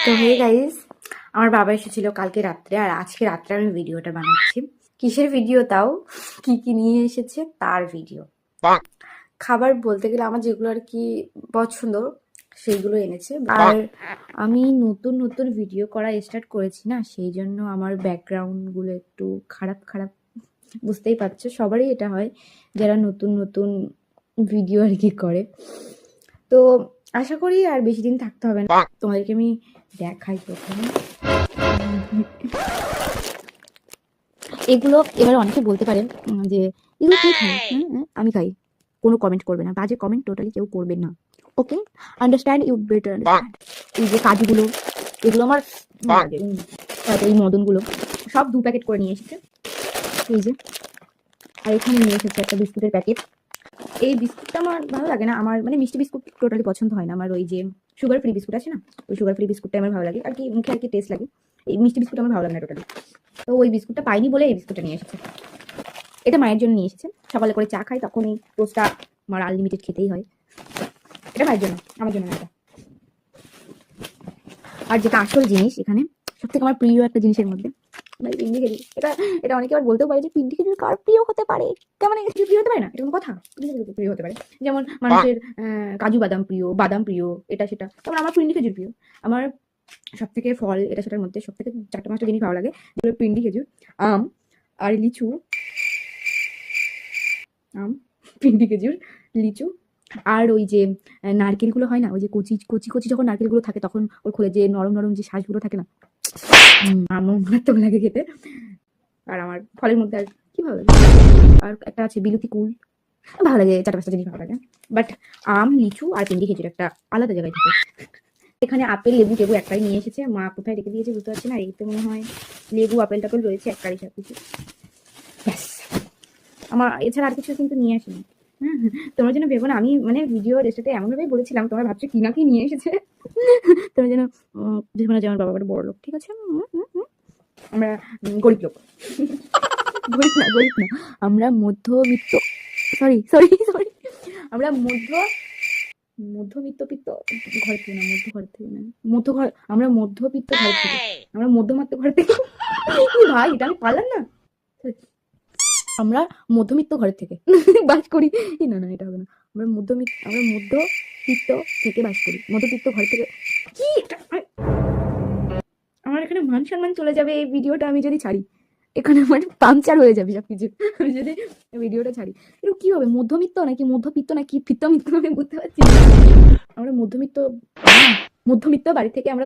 তো hey guys, আমার বাবা এসেছিল কালকে রাত্রে, আর আজকে রাত্রে আমি ভিডিওটা বানাচ্ছি। কিসের ভিডিও তাও, কি কি নিয়ে এসেছে তার ভিডিও। খাবার বলতে গেলে আমার যেগুলো আর কি পছন্দ সেইগুলো এনেছে। আর আমি নতুন নতুন ভিডিও করা স্টার্ট করেছি না, সেই জন্য আমার ব্যাকগ্রাউন্ডগুলো একটু খারাপ খারাপ, বুঝতেই পারছো, সবারই এটা হয় যারা নতুন নতুন ভিডিও আর কি করে। তো আশা করি আর বেশি দিন থাকতে হবে না, তোমাদেরকে আমি দেখাই প্রথমে। এগুলো এবার অনেকে বলতে পারেন যে এগুলো কে খায়। আমি খাই, কোনো কমেন্ট করবে না, বাজে কমেন্ট টোটালি কেউ করবে না। ওকে, আন্ডারস্ট্যান্ড, ইউ বেটার আন্ডারস্ট্যান্ড। এই যে কাজুগুলো, এগুলো আমার লাগে। তারপরে এই মদনগুলো সব 2 প্যাকেট করে নিয়ে এসেছে। এই যে, আর এখানে নিয়ে এসেছে একটা বিস্কুটের প্যাকেট। এই বিস্কুটটা আমার ভালো লাগে না, আমার মানে মিষ্টি বিস্কুট টোটালি পছন্দ হয় না আমার। ওই যে সুগার ফ্রি বিস্কুট আছে না, ওই সুগার ফ্রি বিস্কুটটা আমার ভালো লাগে আর কি, মুখে আর কি টেস্ট লাগে। এই মিষ্টি বিস্কুট আমার ভালো লাগে না টোটালি। তো ওই বিস্কুটটা পাইনি বলে এই বিস্কুটটা নিয়ে এসেছে। এটা মায়ের জন্য নিয়ে এসেছে, সকালে করে চা খাই তখন এই টোস্টটা আমার আনলিমিটেড খেতেই হয়। এটা মায়ের জন্য, আমার জন্য না এটা। আর যেটা আসল জিনিস এখানে, সব থেকে আমার প্রিয় একটা জিনিসের মধ্যে পিন্ডি খেজুর। এটা এটা অনেকে আবার বলতেও পারে যে পিন্ডি খেজুর কার প্রিয় হতে পারে, কেমন কিছু প্রিয় হতে পারে না, এটা কোনো কথা? প্রিয় হতে পারে, যেমন মানুষের কাজু বাদাম প্রিয়, বাদাম প্রিয়, এটা সেটা, তেমন আমার পিন্ডি খেজুর প্রিয়। আমার সব থেকে ফল এটা সেটার মধ্যে সব থেকে 4-5টা জিনিস ভালো লাগে, যেগুলো পিন্ডি খেজুর, আম আর লিচু। আম, পিন্ডি খেজুর, লিচু, আর ওই যে নারকেলগুলো হয় না, ওই যে কচি কচি কচি যখন নারকেলগুলো থাকে তখন ওর খোলে যে নরম নরম যে শ্বাসগুলো থাকে না, আমার মারাত্মক লাগে খেতে। আর আমার ফলের মধ্যে আর কি ভালো লাগে, আর একটা আছে বিলুতি কুল, ভালো লাগে, 4-5টা জিনিস ভালো লাগে। বাট আম, লিচু আর পিন্ডি খেজুর একটা আলাদা জায়গায় থাকে। এখানে আপেল, লেবু টেবু একটাই নিয়ে এসেছে, মা কোথায় রেখে দিয়েছে বুঝতে পারছি না। এই তো মনে হয় লেবু, আপেল টাপেল রয়েছে একটারই সব কিছু, ব্যাস। আমার এছাড়া আর কিছু কিন্তু নিয়ে আসিনি। তোমরা যেন ভেবো না আমি মানে ভিডিও রেসিপিতে এমনভাবেই বলেছিলাম, তোমরা ভাবছো কি না কি নিয়ে এসেছে। তোমরা যেন ভেবো না যে আমার বাবা একটা বড় লোক, ঠিক আছে? আমরা গরিব লোক। গরিব না, আমরা মধ্যবিত্ত, সরি সরি সরি, আমরা মধ্যবিত্ত পিত্ত ঘর থেকে না, মধ্য ঘর থেকে না, মধ্য ঘর, আমরা মধ্যবিত্ত ঘর থেকে, আমরা মধ্যমাত্র ঘর থেকে। ভাই এটা আমি পারলাম না। আমরা মধ্যবিত্ত ঘরের থেকে বাস করি। না না, এটা হবে না। আমরা মধ্যবিত্ত থেকে বাস করি, মধ্যবিত্ত ঘর থেকে। কি আমার এখানে মান সম্মান চলে যাবে এই ভিডিওটা আমি যদি ছাড়ি, এখানে আমার পাংচার হয়ে যাবে সবকিছু আমি যদি ভিডিওটা ছাড়ি। এরকম কি হবে, মধ্যবিত্ত নাকি মধ্যবিত্ত নাকি ফিত্ত মিত্ত আমি বুঝতে পারছি না। আমরা মধ্যবিত্ত বাড়ি থেকে আমরা